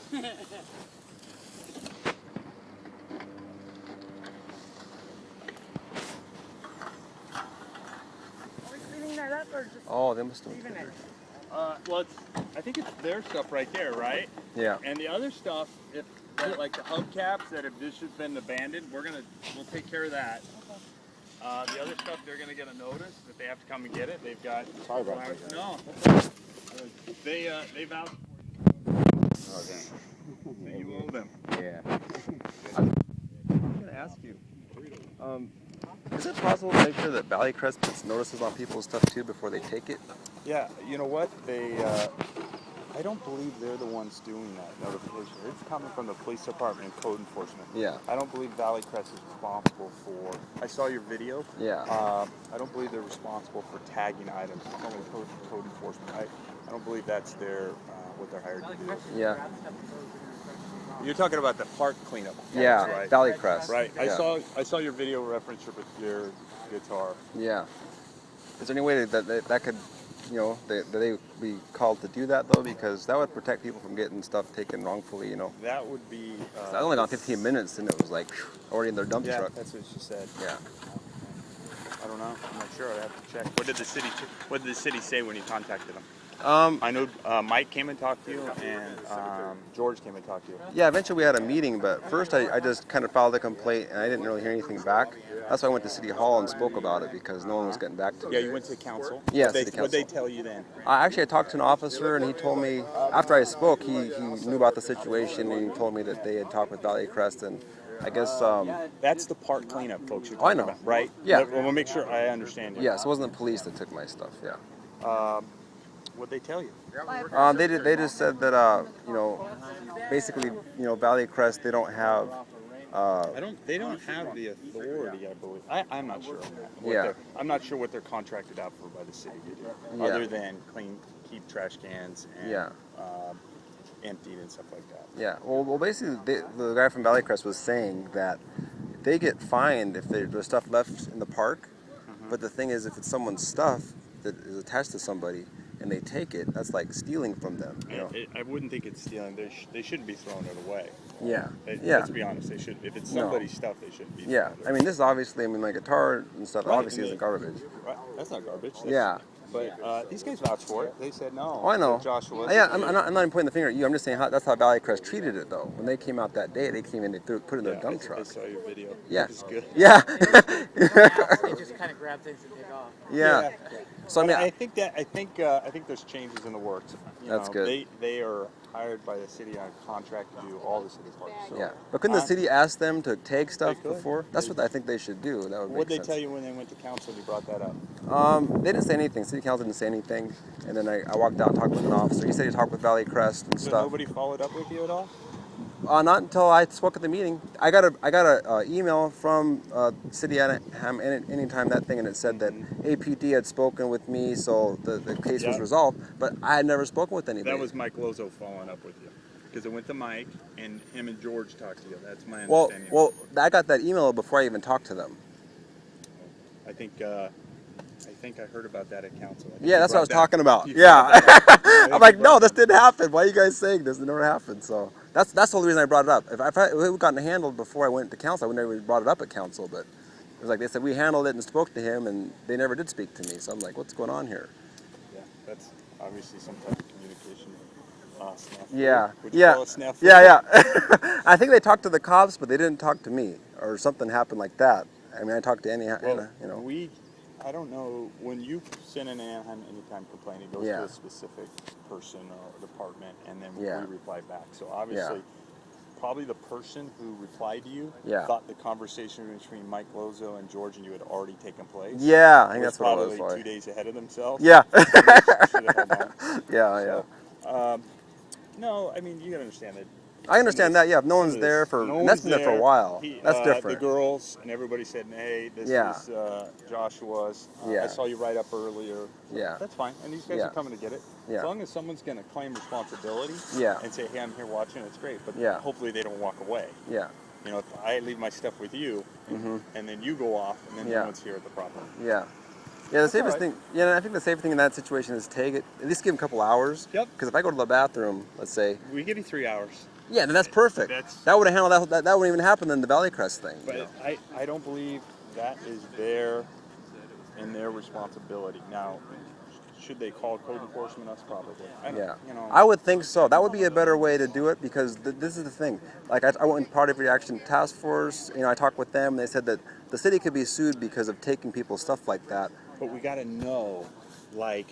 Cleaning that up or just Oh, they must have. leaving it? Well, I think it's their stuff right there, right? Yeah. And the other stuff, if that, like the hubcaps that have just been abandoned, we'll take care of that. Okay. The other stuff, they're gonna get a notice that they have to come and get it. They've got. Sorry about that. No. They vouched for you. Oh, dang. So you owe them. Yeah. I'm gonna ask you. Is it possible to make sure that Valleycrest puts notices on people's stuff too before they take it? Yeah, you know what? I don't believe they're the ones doing that notification. It's coming from the police department and code enforcement. Yeah. I don't believe Valleycrest is responsible for. I saw your video. Yeah. I don't believe they're responsible for tagging items. It's only code enforcement. I don't believe that's what they're hired to do. Yeah. You're talking about the park cleanup. Yeah. Right? Valleycrest. Right. Yeah. I saw your video reference your guitar. Yeah. Is there any way that could, that they be called to do that though? Because that would protect people from getting stuff taken wrongfully, That would be. I only got 15 minutes and it was like already in their dump truck. Yeah, that's what she said. Yeah. I don't know. I'm not sure. I have to check. What did the city say when you contacted them? I know Mike came and talked to you, and George came and talked to you. Yeah, eventually we had a meeting, but first I just kind of filed a complaint, and I didn't really hear anything back. That's why I went to City Hall and spoke about it, because no one was getting back to me. Yeah, you went to council? Yeah, City council. What did they tell you then? Actually, I talked to an officer, and he told me, after I spoke, he knew about the situation, and he told me that they had talked with Valleycrest, and I guess... That's the park cleanup, folks. You're I know. about, right? Yeah. We'll make sure I understand you. Yes, it wasn't the police that took my stuff, yeah. What'd they tell you? They just said that basically Valleycrest, they don't have They don't have the authority, I believe. I'm not sure on that. Yeah. I'm not sure what they're contracted out for by the city to do, Yeah. other than keep trash cans and Yeah. emptied and stuff like that. Yeah, well basically the guy from Valleycrest was saying that they get fined if there's stuff left in the park, but the thing is, if it's someone's stuff that is attached to somebody and they take it, that's like stealing from them. I wouldn't think it's stealing. They shouldn't be throwing it away. Yeah. Let's be honest. They should. If it's somebody's stuff, they shouldn't be. Yeah, I mean, this is obviously, my guitar and stuff obviously isn't garbage. Right. That's not garbage. Yeah. But these guys vouched for it. They said no. Oh, I know. Joshua. Yeah, I'm not even pointing the finger at you. I'm just saying that's how Valleycrest treated it, though. When they came out that day, they came in, they put it in their dump truck. I saw your video. Yeah. It was good. Yeah. They just kind of grab things and take off. Yeah. So I think there's changes in the works. That's good. They are hired by the city on contract to do all the city parks. So Yeah, but couldn't the city ask them to take stuff They could. before? That's what I think they should do. That would make What did sense. they tell you when they went to council and you brought that up? They didn't say anything. City council didn't say anything, and then I walked out and talked with an officer. He said he talked with Valleycrest and So stuff. nobody followed up with you at all? Not until I spoke at the meeting. I got a email from City Anaheim anytime that thing, and it said that APD had spoken with me, so the case was resolved. But I had never spoken with anybody. That was Mike Lozo following up with you. Because it went to Mike, and him and George talked to you. That's my understanding. Well, I got that email before I even talked to them. I think I heard about that at council. Yeah, that's what I was talking about. Yeah. I'm like, no, this didn't happen. Why are you guys saying this? It never happened. So that's the only reason I brought it up. If it had gotten handled before I went to council, I would never brought it up at council. But it was like they said we handled it and spoke to him, and they never did speak to me. So I'm like, what's going on here? Yeah, that's obviously some type of communication snafu. Yeah. Would you call it snafu? Yeah. I think they talked to the cops, but they didn't talk to me, or something happened like that. I mean, I talked to Anna, I don't know, when you send an Anaheim Anytime complaint, it goes to a specific person or department, and then we reply back. So obviously, probably the person who replied to you thought the conversation between Mike Lozo and George and you had already taken place. Yeah, I think that's what it was. Probably 2 days ahead of themselves. Yeah. Yeah. No, I mean, you gotta understand that. I understand that. Yeah, if no one's there that's been there for a while. That's different. The girls and everybody said, "Hey, this is Joshua's." I saw you write up earlier. Yeah, that's fine. And these guys are coming to get it. Yeah. As long as someone's going to claim responsibility. And say, "Hey, I'm here watching." It's great. But hopefully they don't walk away. Yeah. You know, if I leave my stuff with you, and then you go off, and then no one's here at the proper. Yeah. Yeah, the safest thing. Yeah, I think the safest thing in that situation is take it. At least give them a couple hours. Yep. Because if I go to the bathroom, let's say. We give you 3 hours. Yeah, then that's perfect. That would have handled that. That wouldn't even happen in the Valley Crest thing. But You know? I don't believe that is their responsibility. Now, should they call code enforcement? Us probably. Yeah, You know. I would think so. That would be a better way to do it because this is the thing. Like I went in part of reaction task force. You know, I talked with them. They said that the city could be sued because of taking people's stuff like that. But we got to know, like,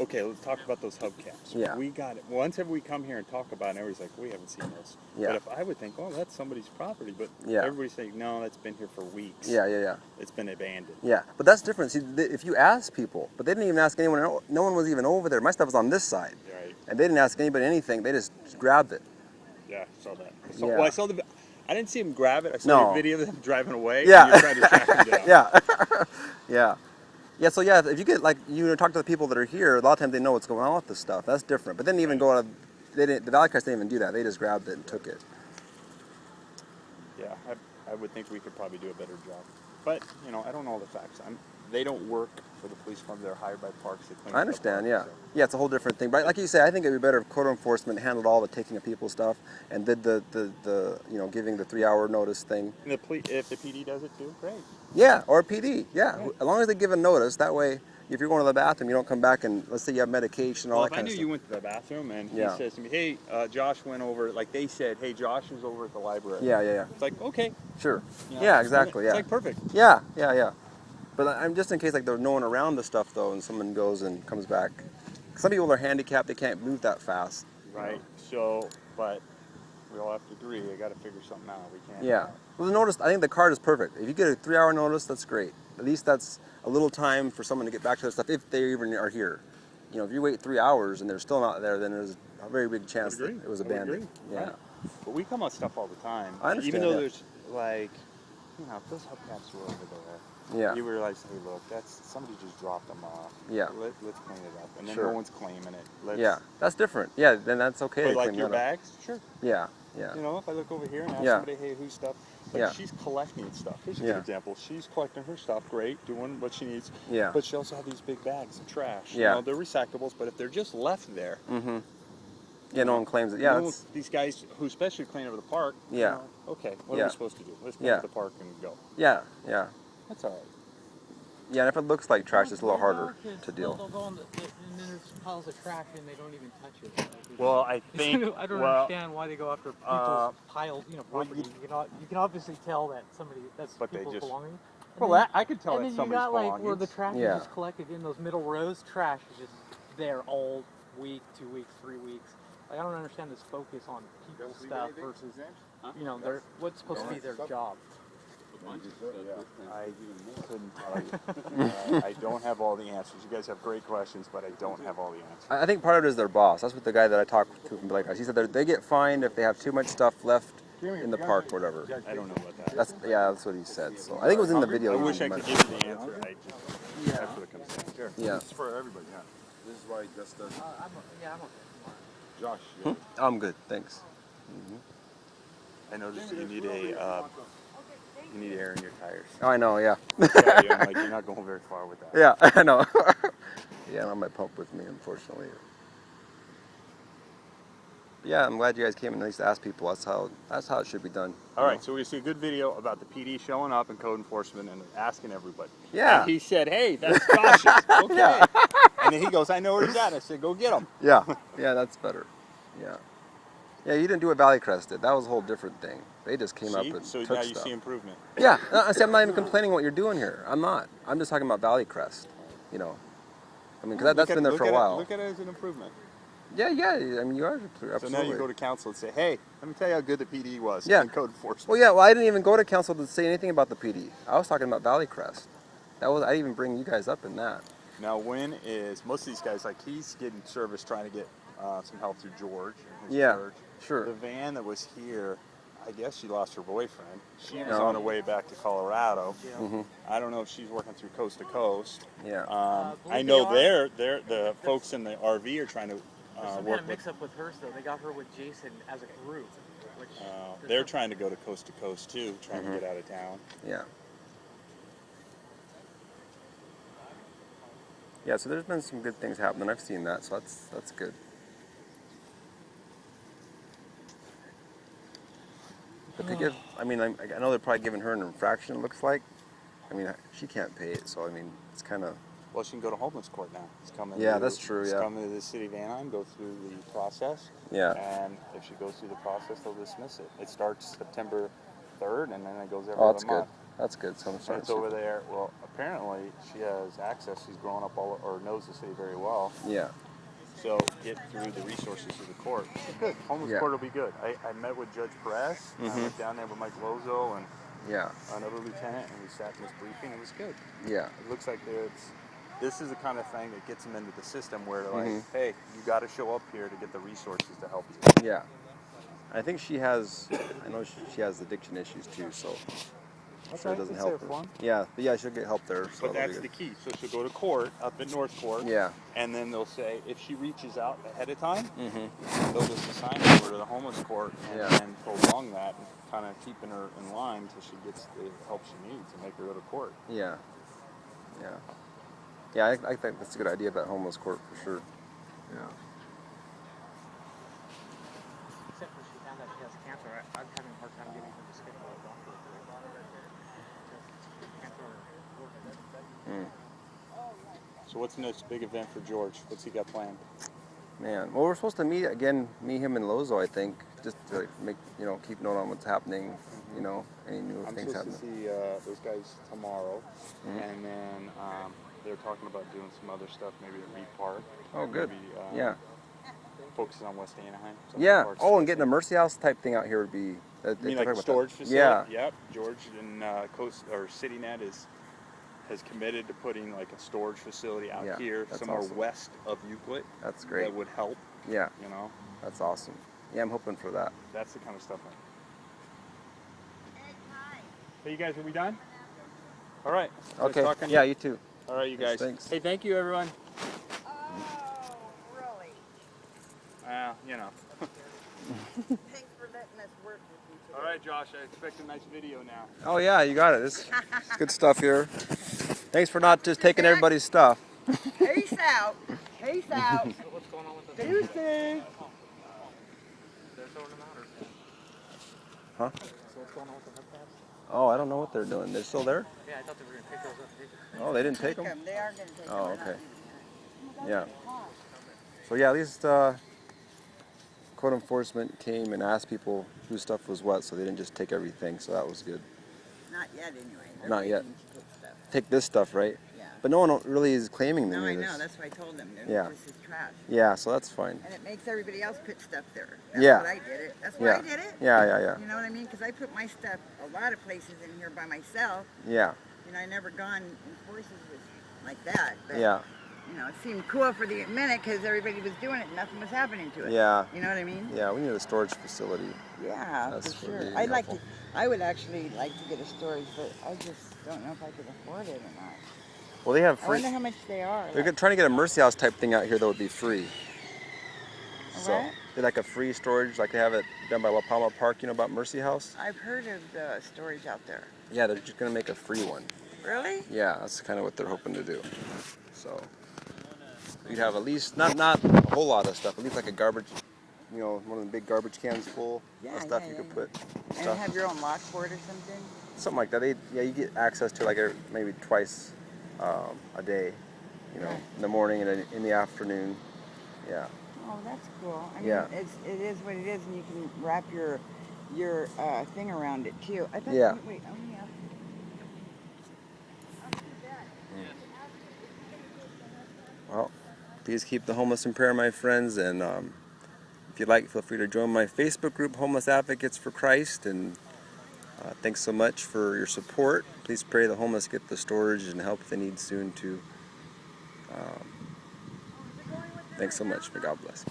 okay, let's talk about those hubcaps. Yeah. We got it. Once we come here and talk about it, everybody's like, we haven't seen those. Yeah. But if I would think, oh, that's somebody's property, but Yeah. everybody's saying, no, that's been here for weeks. Yeah. It's been abandoned. Yeah, but that's different. See, if you ask people, but they didn't even ask anyone. No one was even over there. My stuff was on this side, Right. and they didn't ask anybody anything. They just grabbed it. Yeah, I saw that. Yeah. Well, I didn't see him grab it. I saw No. a video of them driving away. Yeah. And you're trying to track them down. Yeah. Yeah, so yeah, if you get like you talk to the people that are here, a lot of times they know what's going on with this stuff. That's different. But they didn't even go out of, the Valley Crest didn't even do that. They just grabbed it and took it. Yeah, I would think we could probably do a better job. But, you know, I don't know all the facts. They don't work for the police department. They're hired by parks. They clean I up the understand, park, yeah. so. Yeah, it's a whole different thing. But like you say, I think it'd be better if code enforcement handled all the taking of people's stuff and did the giving the 3-hour notice thing. And if the PD does it too, great. Yeah, or PD, yeah. As long as they give a notice, that way if you're going to the bathroom, you don't come back and let's say you have medication and all Well, that if I kind knew of stuff. you went to the bathroom and he Yeah. says to me, hey, Josh went over, like they said, hey, Josh was over at the library. Yeah. It's like, okay. Sure. You know, Yeah, exactly, It's yeah. like perfect. Yeah. But I'm just in case like there's no one around the stuff though, and someone goes and comes back. Some people are handicapped; they can't move that fast. Right. So, but we all have to agree. I got to figure something out. We can't. Yeah. Well, the notice. I think the card is perfect. If you get a 3-hour notice, that's great. At least that's a little time for someone to get back to their stuff if they even are here. You know, if you wait 3 hours and they're still not there, then there's a very big chance that it was abandoned. Yeah. Right. But we come on stuff all the time. I understand, Even though yeah. there's like, you know, if those hubcaps were over there. Yeah. You realize, hey, look, that's somebody just dropped them off. Yeah. Let's clean it up, and then Sure. no one's claiming it. Yeah, that's different. Yeah, then that's okay. But to like clean your that up. bags, sure. Yeah. You know, if I look over here and ask Yeah. somebody, hey, whose stuff? Like Yeah. she's collecting stuff. Here's a Yeah. good example. She's collecting her stuff, great, doing what she needs. Yeah. But she also has these big bags of trash. Yeah. You know, they're recyclables, but if they're just left there, Mm-hmm. Yeah, no one claims it. Yeah. no, these guys who especially clean over the park. Yeah. You know, okay, what are Yeah. we supposed to do? Let's clean Yeah. up the park and go. Yeah. That's all right. Yeah, and if it looks like trash, it's a little harder to deal. They'll go on and then there's piles of trash and they don't even touch it. Like, Well, I think. I don't understand why they go after people's piles, well, property. You can obviously tell that that's But they people's just- belongings. Well, I could tell And that's then you somebody's got like belongings. where the trash Yeah. is just collected in those middle rows. Trash is just there all week, 2 weeks, 3 weeks. Like, I don't understand this focus on people's stuff versus, their what's supposed to be their job. I couldn't tell you. I don't have all the answers. You guys have great questions, but I don't have all the answers. I think part of it is their boss. That's what the guy that I talked to from Blake. He said that they get fined if they have too much stuff left in the park, or whatever. I don't know about that. That's what he said. So I think it was in the video. I wish I could give you the answer. I just that's what it comes down to. Yeah. It's for everybody, yeah. This is why just I'm okay. Josh. I'm good, thanks. I noticed you need air in your tires. Oh, I know. Yeah. I'm like, you're not going very far with that. Yeah, I know. Yeah, I don't have my pump with me, unfortunately. Yeah, I'm glad you guys came and at least asked people. That's how it should be done. All right, so we see a good video about the PD showing up and code enforcement and asking everybody. Yeah. And he said, hey, that's Josh's. Okay. Yeah. And then he goes, I know where he's at. I said, go get him. Yeah, that's better. Yeah. Yeah, you didn't do what Valley Crest did. That was a whole different thing. They just came up and so took now you stuff. see improvement. Yeah, I'm not even complaining what you're doing here. I'm not. I'm just talking about Valley Crest. I mean, because that's been there for a while. Look at it as an improvement. Yeah. I mean, you are absolutely. So now you go to council and say, hey, let me tell you how good the PD was Yeah. in code enforcement. Well, yeah. Well, I didn't even go to council to say anything about the PD. I was talking about Valley Crest. I didn't even bring you guys up in that. Now, when is most of these guys, like he's getting service trying to get some help through George and his Yeah, church. sure. The van that was here, I guess she lost her boyfriend. She was No. on her way back to Colorado. Mm-hmm. I don't know if she's working through coast to coast. Yeah. I know the folks in the RV are trying to There's some kind work of with. mix-up with hers, though. They got her with Jason as a group, which They're trying to go to coast too, trying to get out of town. Yeah. Yeah, so there's been some good things happening. I've seen that, so that's good. But they give, I mean, I know they're probably giving her an infraction, it looks like. I mean, she can't pay it, so I mean, it's kind of... Well, she can go to homeless court now. It's coming. Yeah, that's true. It's Yeah. coming to the city of Anaheim, go through the process. Yeah. And if she goes through the process, they'll dismiss it. It starts September 3rd, and then it goes every Oh, that's other good. month. That's good. So I'm And sorry. it's over there. Well, apparently she has access. She's grown up or knows the city very well. Yeah. So get through the resources of the court. It's good. Homeless court will be good. I met with Judge Perez. I went down there with Mike Lozo and another lieutenant, and we sat in this briefing. It was good. Yeah. It looks like this is the kind of thing that gets them into the system where they're like, hey, you got to show up here to get the resources to help you. Yeah. I think she has, I know she has addiction issues too, so I'm sure it doesn't help her. Yeah, but yeah, she'll get help there. So but that's the key. So she'll go to court up in North Court. Yeah. And then they'll say, if she reaches out ahead of time, they'll just assign her over to the homeless court and prolong that and kind of keeping her in line until she gets the help she needs and make her go to court. Yeah. Yeah. Yeah, I think that's a good idea about homeless court for sure. Yeah. Except when she found out she has cancer, I'm having a hard time getting her to schedule a doctor for cancer. So what's the next big event for George? What's he got planned? Man, well, we're supposed to meet again, him, and Lozo, I think, just to make, keep note on what's happening, any new things happening. I'm supposed to see those guys tomorrow, and then they're talking about doing some other stuff, maybe at Reed Park. Oh, good. Maybe, yeah. Focusing on West Anaheim. Yeah. Oh, and getting a Mercy House type thing out here would be. You mean like a storage facility? Yeah. Yep. George and CityNet has committed to putting like a storage facility out here somewhere west of Euclid. That's great. That would help. Yeah. That's awesome. Yeah, I'm hoping for that. That's the kind of stuff. Hey, you guys, are we done? All right. Okay. Yeah, you too. All right, you guys. Thanks. Hey, thank you, everyone. Oh, really? Well, Thanks for letting us work with you today. All right, Josh, I expect a nice video now. Oh, yeah, you got it. It's good stuff here. Thanks for not just taking everybody's stuff. Peace out. Peace out. So what's going on with the... Deuces. They're throwing them out, or... Huh? So what's going on with the hubcaps? Oh, I don't know what they're doing. They're still there? Yeah, I thought they were going to pick those up. Oh, they didn't take them? They are going to take them. Oh, okay. Yeah. So yeah, at least code enforcement came and asked people whose stuff was what, so they didn't just take everything. So that was good. Not yet, anyway. They're Not yet. waiting to take stuff. Take this stuff, right? Yeah. But no one really is claiming No, any I of this. know. That's why I told them. Yeah. This is trash. Yeah, so that's fine. And it makes everybody else put stuff there. That's Yeah. what I did it. That's why I did it. Yeah. You know what I mean? Because I put my stuff a lot of places in here by myself. Yeah. I never gone in forces with like that. But, Yeah. It seemed cool for the minute because everybody was doing it and nothing was happening to it. Yeah. You know what I mean? Yeah, we need a storage facility. Yeah, That's for what sure. would be I would actually like to get a storage, but I just don't know if I could afford it or not. Well, they have I free. wonder how much they are. They're trying to get a Mercy House type thing out here that would be free. So What? they're like a free storage, like they have it done by La Palma Park. You know about Mercy House? I've heard of the storage out there. Yeah, they're just gonna make a free one. Really? Yeah, that's kind of what they're hoping to do. So you'd have at least not a whole lot of stuff, at least like a garbage, one of the big garbage cans full of stuff you could put. And have your own lockboard or something? Something like that. You get access to like maybe twice a day, in the morning and in the afternoon. Yeah. Oh, that's cool. I mean, Yeah. it is what it is, and you can wrap your thing around it too. I thought. Yeah. Wait, let me ask you. Well, please keep the homeless in prayer, my friends, and if you'd like, feel free to join my Facebook group, Homeless Advocates for Christ, and thanks so much for your support. Please pray the homeless get the storage and help they need soon too. Thanks so much. May God bless.